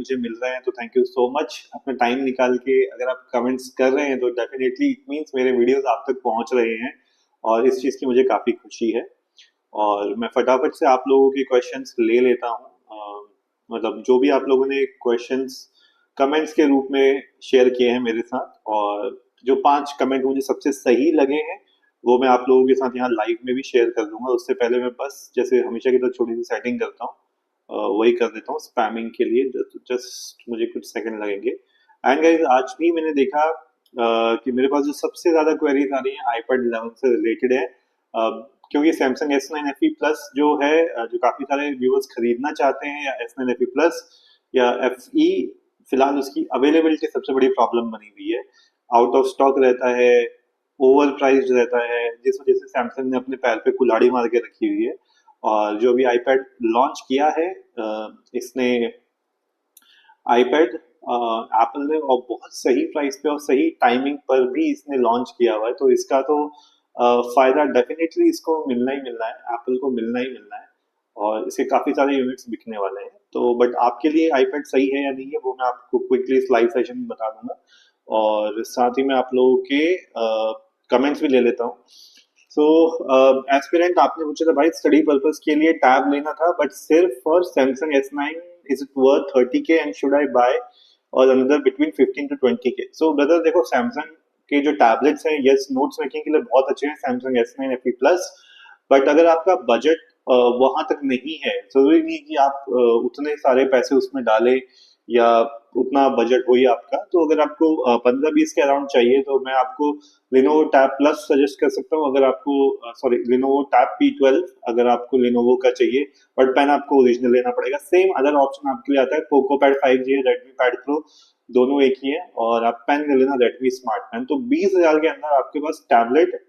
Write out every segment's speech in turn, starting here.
मुझे मिल रहे हैं तो थैंक यू सो मच। अपना टाइम निकाल के अगर आप कमेंट्स कर रहे हैं तो डेफिनेटली इट मीन्स मेरे वीडियोस आप तक पहुंच रहे हैं और इस चीज़ की मुझे काफ़ी खुशी है। और मैं फटाफट से आप लोगों के क्वेश्चंस ले लेता हूँ। मतलब जो भी आप लोगों ने क्वेश्चंस कमेंट्स के रूप में शेयर किए हैं मेरे साथ, और जो 5 कमेंट मुझे सबसे सही लगे हैं वो मैं आप लोगों के साथ यहाँ लाइव में भी शेयर कर दूंगा। उससे पहले मैं बस जैसे हमेशा की तरह छोटी सी सेटिंग करता हूँ, वही कर देता हूँ स्पैमिंग के लिए। जस्ट मुझे कुछ सेकंड लगेंगे। एंड गाइस आज भी मैंने देखा कि मेरे पास जो सबसे ज्यादा क्वेरीज आ रही है आईपैड 11 से रिलेटेड है। क्योंकि सैमसंग S9 FE प्लस जो है, जो काफी सारे व्यूअर्स खरीदना चाहते हैं, या S9 FE प्लस या FE, फिलहाल उसकी अवेलेबिलिटी सबसे बड़ी प्रॉब्लम बनी हुई है। आउट ऑफ स्टॉक रहता है, ओवर प्राइस्ड रहता है, जिस वजह से सैमसंग ने अपने पैर पे कुल्हाड़ी मार के रखी हुई है। और जो भी आईपैड लॉन्च किया है, इसने आईपैड एप्पल ने और बहुत सही प्राइस पे और सही टाइमिंग पर भी इसने लॉन्च किया हुआ है, तो इसका तो फायदा डेफिनेटली इसको मिलना ही मिलना है, एप्पल को मिलना ही मिलना है। और इसके काफी सारे यूनिट्स बिकने वाले हैं। तो बट आपके लिए आईपैड सही है या नहीं है वो मैं आपको क्विकली इस लाइव सेशन में बता दूंगा, और साथ ही मैं आप लोगों के कमेंट्स भी ले लेता हूँ। सो एस्पिरेंट आपने पूछा था भाई स्टडी पर्पस के लिए टैब लेना था बट सिर्फ for Samsung S9, is it worth 30K and should I buy और another between 15 to 20K? So brother देखो, सैमसंग के जो टैबलेट्स हैं, यस नोट्स मेकिंग के लिए बहुत अच्छे हैं Samsung S9 FE plus. But अगर आपका बजट वहां तक नहीं है, जरूरी नहीं कि आप उतने सारे पैसे उसमें डालें या उतना बजट हो ही आपका। तो अगर आपको 15-20 के अराउंड चाहिए तो मैं आपको Lenovo Tab Plus सजेस्ट कर सकता हूँ। अगर आपको सॉरी, Lenovo Tab P12 अगर आपको Lenovo का चाहिए, बट पेन आपको ओरिजिनल लेना पड़ेगा। सेम अदर ऑप्शन आपके लिए आता है, Poco Pad 5G है, Redmi Pad Pro, दोनों एक ही है। और आप पेन ले लेना Redmi Smart Pen। तो 20,000 के अंदर आपके पास टैबलेट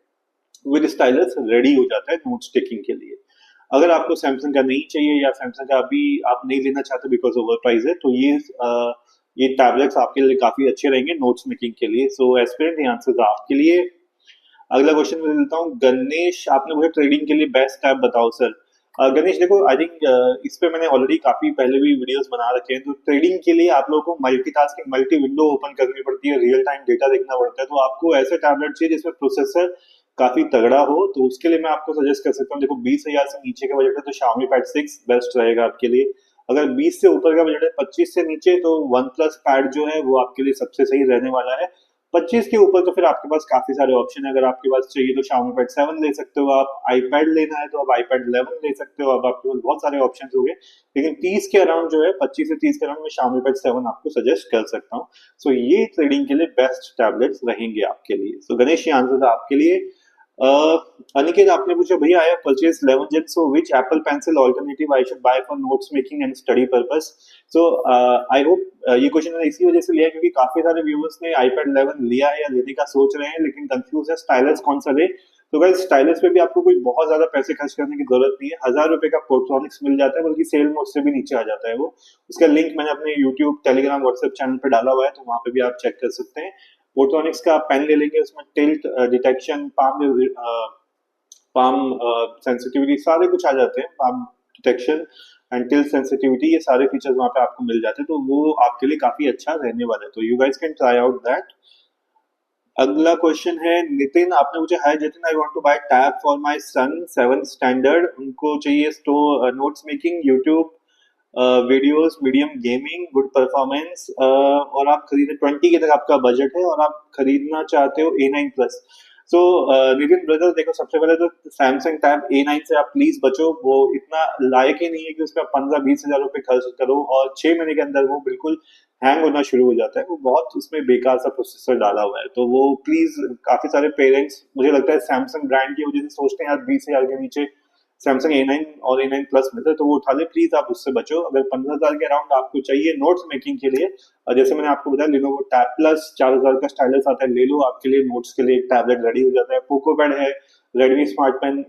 विद स्टाइलस रेडी हो जाता है नोट टेकिंग के लिए। अगर आपको सैमसंग का नहीं चाहिए या सैमसंग का अभी आप नहीं लेना चाहते बिकॉज ओवर प्राइस है, तो ये टैबलेट्स आपके लिए काफी अच्छे रहेंगे नोट्स मेकिंग के लिए। सो एस्पिरेंट आंसर था आपके लिए। अगला क्वेश्चन मैं लेता हूँ गणेश, आपने मुझे ट्रेडिंग के लिए बेस्ट ऐप बताओ सर। गणेश देखो, आई थिंक इस पे मैंने ऑलरेडी काफी पहले भी वीडियोस बना रखे हैं। तो ट्रेडिंग के लिए आप लोगों को मल्टीटास्किंग, मल्टी विंडो ओपन करनी पड़ती है, रियल टाइम डेटा देखना पड़ता है। तो आपको ऐसे टैबलेट चाहिए जिसमें प्रोसेसर काफी तगड़ा हो, तो उसके लिए मैं आपको सजेस्ट कर सकता हूँ। देखो 20,000 से नीचे का बजट है तो Xiaomi Pad 6 बेस्ट रहेगा आपके लिए। अगर 20 से ऊपर का बजट है, 25 से नीचे, तो OnePlus Pad जो है वो आपके लिए सबसे सही रहने वाला है। 25 के ऊपर तो फिर आपके पास काफी सारे ऑप्शन है। अगर आपके पास चाहिए तो Xiaomi Pad 7 ले सकते हो आप, iPad लेना है तो आप iPad 11 ले सकते हो। अब आपके पास बहुत सारे ऑप्शन हो गए, लेकिन 30 के अराउंड जो है, 25 से 30 के अराउंड में Xiaomi Pad 7 आपको सजेस्ट कर सकता हूँ। सो ये ट्रेडिंग के लिए बेस्ट टैबलेट्स रहेंगे आपके लिए। सो गणेश, ये आंसर था आपके लिए। अनिकेत आपने पूछा भैया I have purchase 11 Gen, so which Apple Pencil alternative I should buy for notes making and study purpose? So I hope ये क्वेश्चन मैंने इसी वजह से लिया क्योंकि काफी सारे व्यूअर्स ने iPad 11 लिया है या लेने का सोच रहे हैं, लेकिन कंफ्यूज है स्टाइलस कौन सा ले। तो गाइस स्टाइलस पे भी आपको कोई बहुत ज्यादा पैसे खर्च करने की जरूरत नहीं है। 1,000 रुपए का पोर्ट्रॉनिक्स मिल जाता है, बल्कि सेल में उससे भी नीचे आ जाता है वो। उसका लिंक मैंने अपने यूट्यूब, टेलीग्राम, व्हाट्सएप चैनल पे डाला हुआ है, तो वहां पे भी आप चेक कर सकते हैं। पोर्ट्रॉनिक्स का पेन ले लेंगे, उसमें टिल्ट डिटेक्शन, पाम सेंसिटिविटी सारे कुछ आ जाते हैं, palm detection and tilt sensitivity, ये सारे फीचर्स वहां पे आपको मिल जाते हैं। तो वो आपके लिए काफी अच्छा रहने वाला है, तो you guys can try out that. अगला क्वेश्चन है नितिन, आपने पूछा है Jatin I want to buy tab for my son 7th standard, उनको चाहिए notes making, YouTube videos, medium gaming, good performance, और आप खरीदे 20 के तक आपका बजट है और आप खरीदना चाहते हो A9 प्लस। सो नितिन ब्रदर देखो, सबसे पहले तो सैमसंग टैब A9 से आप प्लीज बचो। वो इतना लायक ही नहीं है कि उसका 15-20 हजार रुपए खर्च करो और 6 महीने के अंदर वो बिल्कुल हैंग होना शुरू हो जाता है। वो बहुत उसमें बेकार सा प्रोसेसर डाला हुआ है। तो वो प्लीज, काफी सारे पेरेंट्स मुझे लगता है सैमसंग ब्रांड की वजह से सोचते हैं यार 20,000 के नीचे सैमसंग A9 और A9 प्लस मिलता है तो वो उठा ले। प्लीज आप उससे बचो। अगर 15,000 के अराउंड आपको चाहिए नोट्स मेकिंग के लिए, और जैसे मैंने आपको बताया Lenovo Tab Plus 4,000 का स्टाइलस आता है, ले लो, आपके लिए नोट्स के लिए एक टैबलेट रेडी हो जाता है। पोको पैड है, Redmi smart pen,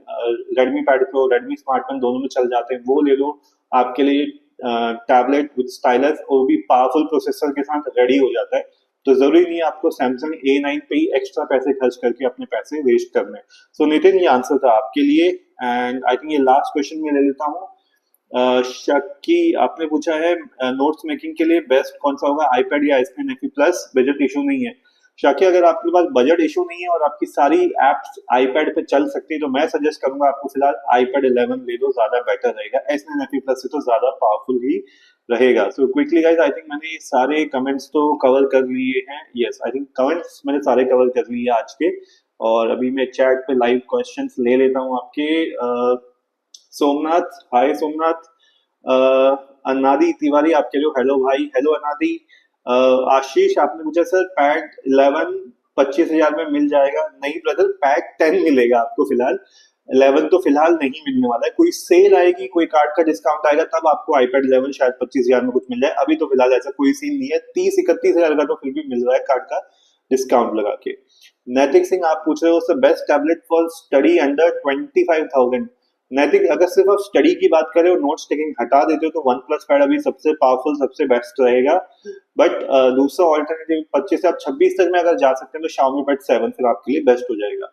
Redmi pad pro, Redmi smart pen दोनों में चल जाते हैं, वो ले लो। आपके लिए टैबलेट विद स्टाइलस और भी पावरफुल प्रोसेसर के साथ रेडी हो जाता है। तो जरूरी नहीं है आपको सैमसंग A9 पे ही एक्स्ट्रा पैसे खर्च करके अपने पैसे वेस्ट करने। सो नितिन, ये आंसर था आपके लिए। एंड आई थिंक ये लास्ट क्वेश्चन में ले लेता हूँ। शक्की आपने पूछा है नोट्स मेकिंग के लिए बेस्ट कौन सा होगा, आईपैड या एस10 एफई प्लस, बजट इशू नहीं है। शाकी अगर आपके पास बजट इशू नहीं है और आपकी सारी एप्स आईपैड पे चल सकती है तो मैं सजेस्ट करूंगा आपको फिलहाल आईपैड 11 ले लो, ज्यादा बेटर रहेगा। एस9 एफई प्लस से तो ज्यादा पावरफुल ही रहेगा। So quickly guys, I think मैंने ये सारे कमेंट्स तो कवर कर लिए हैं। यस, आई थिंक कमेंट्स मैंने सारे कवर कर लिए आज के। और अभी मैं चैट पे लाइव क्वेश्चंस ले लेता हूँ आपके। सोमनाथ, हाय सोमनाथ। अनादि तिवारी आप कह रहे हो हेलो भाई, हेलो अनादि। आशीष आपने पूछा सर पैड 11 25,000 में मिल जाएगा, नहीं ब्रदर, पैड 10 मिलेगा आपको फिलहाल। 11 तो फिलहाल नहीं मिलने वाला है, कोई सेल आएगी, कोई कार्ड का डिस्काउंट आएगा तब आपको आईपैड 11 शायद 25,000 में कुछ मिल जाए। अभी तो फिलहाल ऐसा कोई सीन नहीं है। 30-31,000 का तो फिर भी मिल रहा है कार्ड का डिस्काउंट लगा के। नैतिक सिंह आप पूछ रहे हो sir best tablet for study under 25,000। नैतिक, अगर सिर्फ आप स्टडी की बात करें और नोट्स टेकिंग हटा देते हो तो वन प्लस पैड अभी सबसे पावरफुल, सबसे बेस्ट रहेगा। बट दूसरा ऑल्टरनेटिव 25 से आप 26 तक में अगर जा सकते हैं तो Xiaomi Pad 7 फिर आपके लिए बेस्ट हो जाएगा।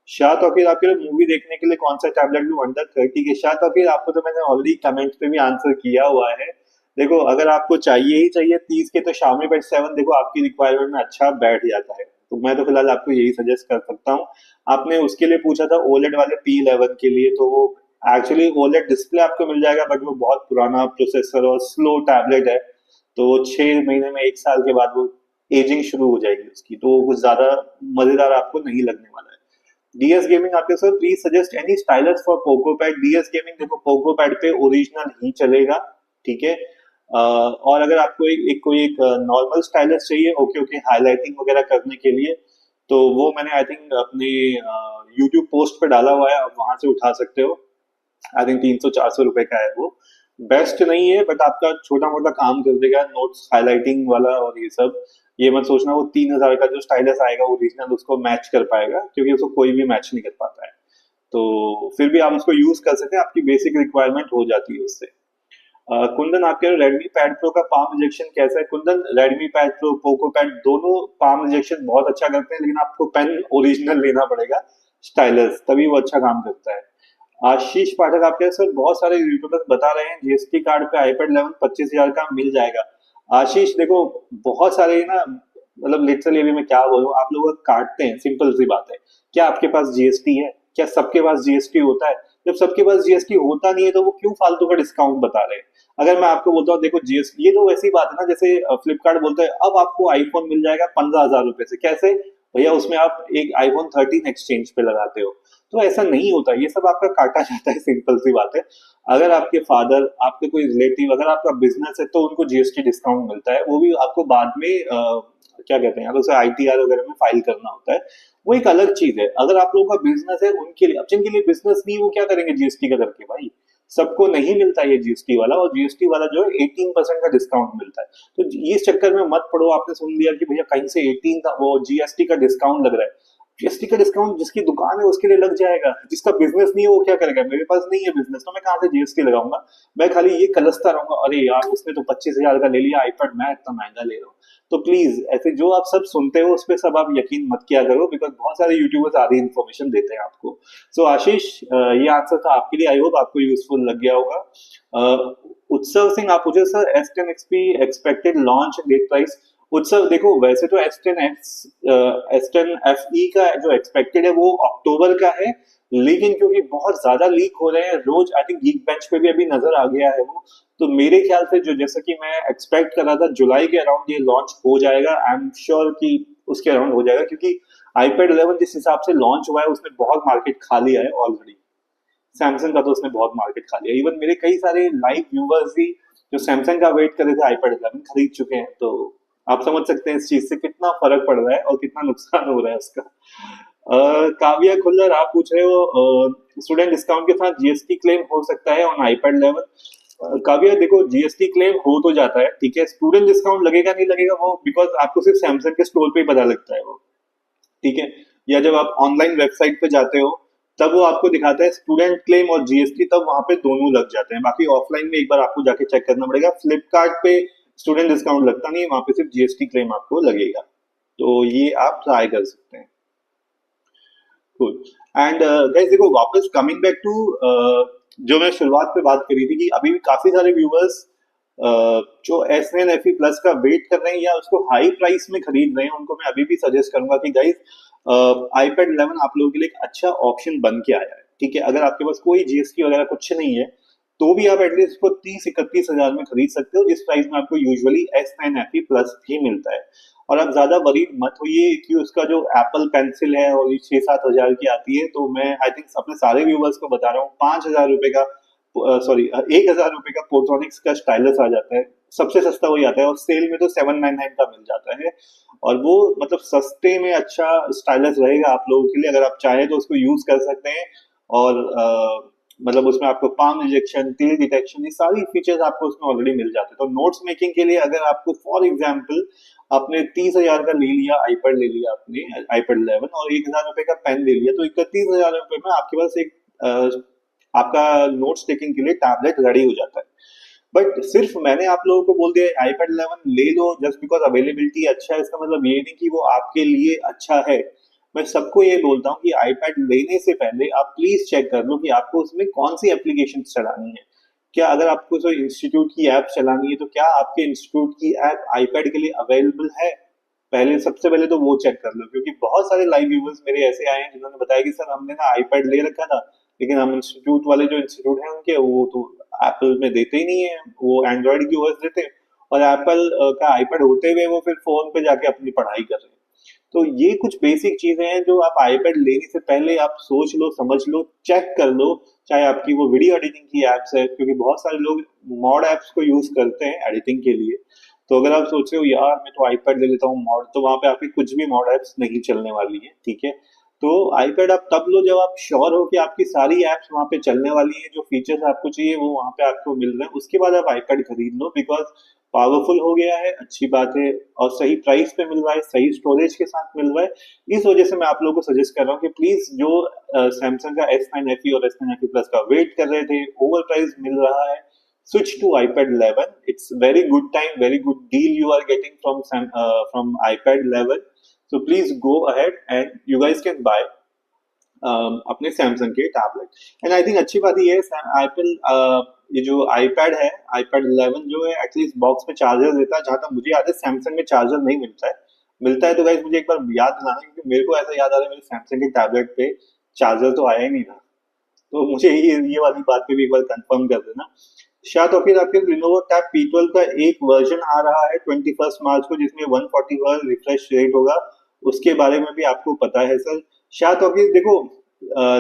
शाह तौकीर आपके लिए मूवी देखने के लिए कौन सा टैबलेट लूं अंडर 30 के? शाह तौकीर आपको तो मैंने ऑलरेडी कमेंट पे भी आंसर किया हुआ है। देखो अगर आपको चाहिए ही चाहिए 30 के तो Xiaomi Pad 7 देखो आपकी रिक्वायरमेंट में अच्छा बैठ जाता है। तो मैं तो फिलहाल आपको यही सजेस्ट कर सकता हूँ। आपने उसके लिए पूछा था ओलेड वाले P11 के लिए, तो वो एक्चुअली ओलेड डिस्प्ले आपको मिल जाएगा बट वो बहुत पुराना प्रोसेसर और स्लो टैबलेट है। तो 6 महीने में 1 साल के बाद वो एजिंग शुरू हो जाएगी उसकी, तो कुछ ज्यादा मजेदार आपको नहीं लगने वाला है। डीएस गेमिंग आपके sir please suggest any stylus for Poco pad. DS gaming देखो पोको पैड पे ओरिजिनल ही चलेगा, ठीक है। और अगर आपको कोई एक नॉर्मल स्टाइलस चाहिए, ओके ओके, हाईलाइटिंग वगैरह करने के लिए, तो वो मैंने आई थिंक अपने यूट्यूब पोस्ट पे डाला हुआ है, आप वहां से उठा सकते हो। आई थिंक 300-400 रुपए का है वो। बेस्ट नहीं है बट आपका छोटा मोटा काम कर देगा, नोट्स हाईलाइटिंग वाला और ये सब। ये मत सोचना वो 3,000 का जो स्टाइलस आएगा ओरिजिनल उसको मैच कर पाएगा, क्योंकि उसको कोई भी मैच नहीं कर पाता है। तो फिर भी आप उसको यूज कर सकते हैं, आपकी बेसिक रिक्वायरमेंट हो जाती है उससे। कुंदन आप कह रहे हो रेडमी पैड प्रो का पाम रिजेक्शन कैसा है? Kundan, Redmi pad pro, Poco pad दोनों पाम रिजेक्शन बहुत अच्छा करते हैं, लेकिन आपको पेन ओरिजिनल लेना पड़ेगा, स्टाइलस, तभी वो अच्छा काम करता है। आशीष पाठक आप कह रहे हैं सर बहुत सारे यूट्यूबर्स बता रहे हैं जीएसटी कार्ड पे आईपैड 11 25,000 का मिल जाएगा। आशीष देखो, बहुत सारे ना, मतलब लिटरली अभी मैं क्या बोलूं, आप लोग काटते हैं, सिंपल सी बात है। क्या आपके पास जीएसटी है? क्या सबके पास जीएसटी होता है? जब सबके पास जीएसटी होता नहीं है तो वो क्यों फालतू का डिस्काउंट बता रहे हैं? अगर मैं आपको बोलता हूँ देखो जीएसटी, ये तो वैसी बात है ना जैसे फ्लिपकार्ट बोलता है अब आपको आईफोन मिल जाएगा 15,000 रुपए से। कैसे भैया? उसमें आप एक आईफोन 13 एक्सचेंज पे लगाते हो। तो ऐसा नहीं होता, ये सब आपका काटा जाता है, सिंपल सी बात है। अगर आपके फादर, आपके कोई रिलेटिव, अगर आपका बिजनेस है तो उनको जीएसटी डिस्काउंट मिलता है, वो भी आपको बाद में क्या कहते हैं, अगर उसे आईटीआर वगैरह में फाइल करना होता है, वो एक अलग चीज है। अगर आप लोगों का बिजनेस है उनके लिए, अब जिनके लिए बिजनेस नहीं, वो क्या करेंगे जीएसटी का करके? भाई सबको नहीं मिलता ये जीएसटी वाला, और जीएसटी वाला जो है 18% का डिस्काउंट मिलता है। तो इस चक्कर में मत पड़ो। आपने सुन लिया कि भैया कहीं से 18 का वो जीएसटी का डिस्काउंट लग रहा है। जीएसटी का डिस्काउंट जिसकी दुकान है उसके लिए लग जाएगा, जिसका बिजनेस नहीं है वो क्या करेगा? मेरे पास नहीं है बिजनेस तो मैं कहाँ से जीएसटी लगाऊंगा? मैं खाली ये कलसता रहूंगा, अरे यार उसने तो 25,000 का ले लिया आईपैड, मैं इतना महंगा ले रहा हूँ। तो प्लीज ऐसे जो आप सब सुनते हो उस पर सब आप यकीन मत किया करो, बिकॉज बहुत सारे यूट्यूबर्स आधी इन्फॉर्मेशन देते हैं आपको। सो आशीष, ये आंसर था आपके लिए, आई होप आपको यूजफुल लग गया होगा। उत्सव सिंह आप पूछे sir S10 XP expected launch date price. Utsav देखो, वैसे तो S10 FE का जो एक्सपेक्टेड है वो अक्टूबर का है, लेकिन क्योंकि बहुत ज्यादा लीक हो रहे हैं रोज, आई थिंक गीक बेंच पे भी अभी नजर आ गया है वो, तो मेरे ख्याल से जो, जैसा कि मैं एक्सपेक्ट कर रहा था जुलाई के अराउंड ये लॉन्च हो जाएगा। आई एम श्योर कि उसके अराउंड हो जाएगा, क्योंकि आईपैड 11 जिस हिसाब से लॉन्च हुआ है उसने बहुत मार्केट खा लिया है ऑलरेडी। सैमसंग का तो उसने बहुत मार्केट खा लिया। इवन मेरे कई सारे लाइव व्यूवर्स भी जो सैमसंग का वेट कर रहे थे आईपैड 11 खरीद चुके हैं। तो आप समझ सकते हैं इस चीज से कितना फर्क पड़ रहा है और कितना नुकसान हो रहा है उसका। काव्या खुल्लर आप पूछ रहे हो स्टूडेंट डिस्काउंट के साथ जीएसटी क्लेम हो सकता है ऑन आईपैड 11। काव्या देखो, जीएसटी क्लेम हो तो जाता है, ठीक है, स्टूडेंट डिस्काउंट लगेगा नहीं लगेगा वो बिकॉज आपको सिर्फ सैमसंग के स्टोर पे ही पता लगता है वो, ठीक है। या जब आप ऑनलाइन वेबसाइट पे जाते हो तब वो आपको दिखाता है स्टूडेंट क्लेम और जीएसटी, तब वहां पे दोनों लग जाते हैं। बाकी ऑफलाइन में एक बार आपको जाके चेक करना पड़ेगा। फ्लिपकार्ट पे स्टूडेंट डिस्काउंट लगता नहीं है, वहां पे सिर्फ जीएसटी क्लेम आपको लगेगा। तो ये आप ट्राई कर सकते हैं। गुड। एंड गाइस देखो, वापस कमिंग बैक टू जो मैं शुरुआत पे बात करी थी कि अभी भी काफी सारे व्यूअर्स जो S9 FE Plus का वेट कर रहे हैं या उसको हाई प्राइस में खरीद रहे हैं, उनको मैं अभी भी सजेस्ट करूंगा कि गाइस iPad 11 आप लोगों के लिए एक अच्छा ऑप्शन बन के आया है। ठीक है, अगर आपके पास कोई जीएसटी वगैरह कुछ नहीं है तो भी आप एटलीस्ट इसको 30-31 हजार में खरीद सकते हो, जिस प्राइस में आपको यूजुअली S9 FE Plus भी मिलता है। और आप ज्यादा वरीड मत होइए कि उसका जो एप्पल पेंसिल है और ये 6-7 हजार की आती है, तो मैं आई थिंक अपने सारे व्यूवर्स को बता रहा हूँ, 5 हजार रुपए का, सॉरी 1 हजार रुपए का पोर्ट्रॉनिक्स का स्टाइलस आ जाता है, सबसे सस्ता वही आता है, और सेल में तो 799 का मिल जाता है। और वो मतलब सस्ते में अच्छा स्टाइलस रहेगा आप लोगों के लिए, अगर आप चाहें तो उसको यूज कर सकते हैं। और मतलब उसमें आपको पाम रिजेक्शन, टिल डिटेक्शन, ये सारी फीचर्स आपको उसमें ऑलरेडी मिल जाते हैं। तो नोट्स मेकिंग के लिए अगर आपको फॉर एग्जाम्पल आपने 30 हजार का ले लिया, आईपैड ले लिया आपने, iPad 11, और 1 हजार रुपए का पेन ले लिया, तो 31 हजार रुपए में आपके पास एक आपका नोट्स टेकिंग के लिए टैबलेट रेडी हो जाता है। बट सिर्फ मैंने आप लोगों को बोल दिया iPad 11 ले लो जस्ट बिकॉज अवेलेबिलिटी अच्छा है, इसका मतलब ये नहीं कि वो आपके लिए अच्छा है। मैं सबको ये बोलता हूँ कि iPad लेने से पहले आप प्लीज चेक कर लो कि आपको उसमें कौन सी एप्लीकेशन चलानी है। क्या अगर आपको कोई इंस्टीट्यूट की ऐप चलानी है तो क्या आपके इंस्टीट्यूट की ऐप iPad के लिए अवेलेबल है, पहले सबसे पहले तो वो चेक कर लो। क्योंकि बहुत सारे लाइव व्यूवर्स मेरे ऐसे आए हैं जिन्होंने बताया कि सर हमने ना iPad ले रखा था, लेकिन हम इंस्टीट्यूट वाले जो इंस्टीट्यूट हैं उनके, वो तो एप्पल में देते ही नहीं है, वो एंड्रॉइड की ओएस देते हैं, और एप्पल का आईपैड होते हुए वो फिर फोन पे जाके अपनी पढ़ाई कर रहे हैं। तो ये कुछ बेसिक चीजें हैं जो आप आईपैड लेने से पहले आप सोच लो, समझ लो, चेक कर लो। चाहे आपकी वो वीडियो एडिटिंग की एप्स है, क्योंकि बहुत सारे लोग मॉड एप्स को यूज करते हैं एडिटिंग के लिए। तो अगर आप सोच रहे हो यार मैं तो आईपैड ले लेता हूँ मॉड, तो वहां पे आपकी कुछ भी मॉड एप्स नहीं चलने वाली है। ठीक है, तो आईपैड आप तब लो जब आप श्योर हो कि आपकी सारी एप्स वहां पे चलने वाली है, जो फीचर्स आपको चाहिए वो वहां पे आपको मिल रहे हैं, उसके बाद आप आईपैड खरीद लो। बिकॉज पावरफुल हो गया है, अच्छी बात है, और सही प्राइस पे मिल रहा है, सही स्टोरेज के साथ मिल रहा है। इस वजह से मैं आप लोगों को सजेस्ट कर रहा हूँ कि प्लीज जो सैमसंग का S9 FE और S9 FE Plus का वेट कर रहे थे, ओवर प्राइस मिल रहा है, switch to iPad 11. It's very good time, very good deal you are getting from iPad 11. So please go ahead and you guys can buy अपने Samsung के tablet. And I think अच्छी बात ये है, Apple ये जो आईपैड है, iPad 11 जो है एटलीस्ट बॉक्स में चार्जर देता है। जहां तक मुझे याद है सैमसंग में चार्जर नहीं मिलता है, मिलता है तो गाइस मुझे एक बार याद दिलाना, क्योंकि मेरे को ऐसा याद आ रहा है मेरे सैमसंग के टैबलेट पे चार्जर तो आया ही नहीं था। तो मुझे ये वाली बात पे भी एक बार कंफर्म कर देना। शायद और फिर आपके Lenovo Tab P12 का एक वर्जन आ रहा है 21 मार्च को, जिसमें 140 हर्ट्ज रिफ्रेश रेट होगा, उसके बारे में भी आपको पता है सर। शायद और फिर देखो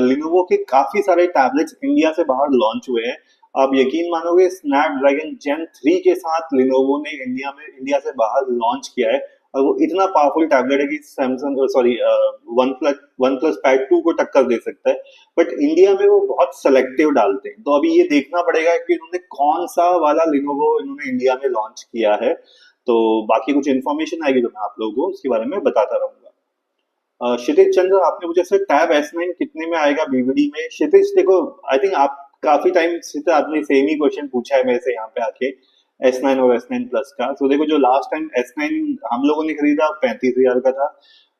Lenovo के काफी सारे टैबलेट्स इंडिया से बाहर लॉन्च हुए हैं। आप यकीन मानोगे स्नैपड्रैगन जेन 3 के साथ Lenovo ने इंडिया से बाहर लॉन्च किया है, और वो इतना पावरफुल टैबलेट है कि Samsung sorry one plus pad 2 को टक्कर दे सकता है। बट इंडिया में वो बहुत सेलेक्टिव डालते हैं, तो अभी ये देखना पड़ेगा कि उन्होंने कौन सा वाला लिनोवो इन्होंने इंडिया में लॉन्च किया है। तो बाकी कुछ इन्फॉर्मेशन आएगी तो मैं आप लोगों को उसके बारे में बताता रहूंगा। क्षितिज चंद्र, आपने मुझे सर टैब S9 कितने में आएगा बीवीडी में? क्षितिज देखो, आई थिंक आप काफी टाइम से तो आपने सेम ही क्वेश्चन पूछा है मेरे से यहाँ पे आके, S9 और S9 Plus का। तो देखो जो लास्ट टाइम S9 हम लोगों ने खरीदा 35 हजार का था,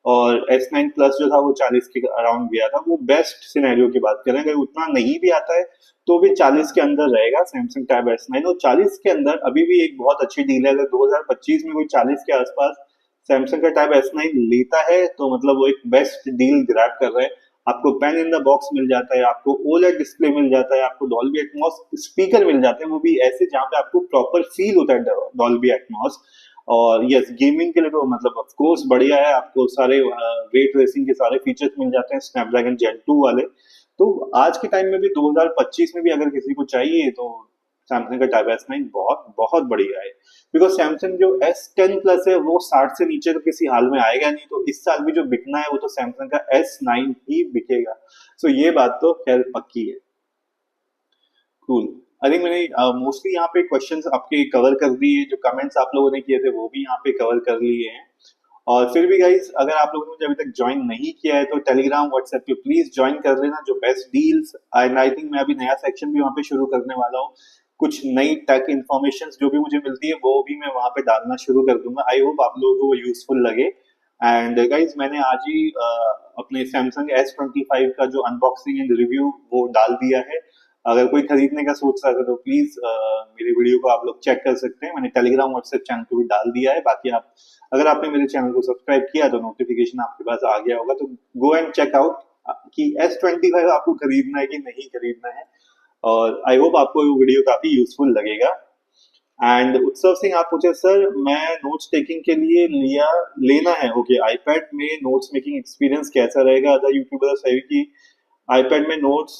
और S9 Plus जो था वो 40 के अराउंड गया था। वो बेस्ट सिनेरियो की बात करें, अगर उतना नहीं भी आता है तो भी 40 के अंदर रहेगा सैमसंग टैब S9। और 40 के अंदर अभी भी एक बहुत अच्छी डील है, अगर 2025 में कोई 40 के आसपास सैमसंग का टैब S9 लेता है तो मतलब वो एक बेस्ट डील ग्रैब कर रहा है। आपको पेन इन द बॉक्स मिल जाता है, आपको ओलेड डिस्प्ले मिल जाता है, आपको डॉल्बी एटमॉस स्पीकर मिल जाते हैं, वो भी ऐसे जहाँ पे आपको प्रॉपर फील होता है डॉल्बी एटमॉस। और यस, गेमिंग के लिए तो मतलब ऑफ कोर्स बढ़िया है, आपको सारे रेट रेसिंग के सारे फीचर्स मिल जाते हैं स्नैपड्रैगन जेन 2 वाले। तो आज के टाइम में भी 2025 में भी अगर किसी को चाहिए तो सैमसंग का टैब S9 बहुत बहुत बढ़िया है। बिकॉज सैमसंग जो S10 Plus है वो 60 से नीचे तो किसी हाल में आएगा नहीं, तो इस साल भी जो बिकना है वो तो सैमसंग का S9 ही बिकेगा। सो ये बात तो खैर पक्की है। कूल, आई थिंक मैंने मोस्टली यहाँ पे क्वेश्चंस आपके कवर कर दिए, जो कमेंट्स आप लोगों ने किए थे वो भी यहाँ पे कवर कर लिए हैं। और फिर भी गाइज, अगर आप लोगों ने मुझे अभी तक ज्वाइन नहीं किया है तो टेलीग्राम व्हाट्सएप पे प्लीज ज्वाइन कर लेना, जो best deals and I think मैं अभी नया सेक्शन भी वहाँ पे शुरू करने वाला हूँ। कुछ नई टेक इन्फॉर्मेशन जो भी मुझे मिलती है वो भी मैं वहाँ पे डालना शुरू कर दूंगा। आई होप आप लोगों को वो यूजफुल लगे। एंड गाइज मैंने आज ही अपने सैमसंग S25 का जो अनबॉक्सिंग एंड रिव्यू वो डाल दिया है। अगर कोई खरीदने का सोच रहा था तो प्लीज मेरे वीडियो को आप लोग चेक कर सकते हैं। मैंने टेलीग्राम व्हाट्सएप चैनल पे भी डाल दिया है। बाकी आप अगर आपने मेरे चैनल को सब्सक्राइब किया तो नोटिफिकेशन आपके पास आ गया होगा, तो गो एंड चेक आउट कि S25 आपको खरीदना है कि नहीं खरीदना है। और आई होप आपको ये वीडियो काफी यूजफुल लगेगा। एंड उत्सव सिंह आप पूछे सर मैं नोट्स टेकिंग के लिए लिया लेना है, ओके आईपैड में नोट्स मेकिंग एक्सपीरियंस कैसा रहेगा? अदर यूट्यूबर्स है कि आईपैड में नोट्स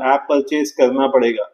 ऐप परचेज करना पड़ेगा।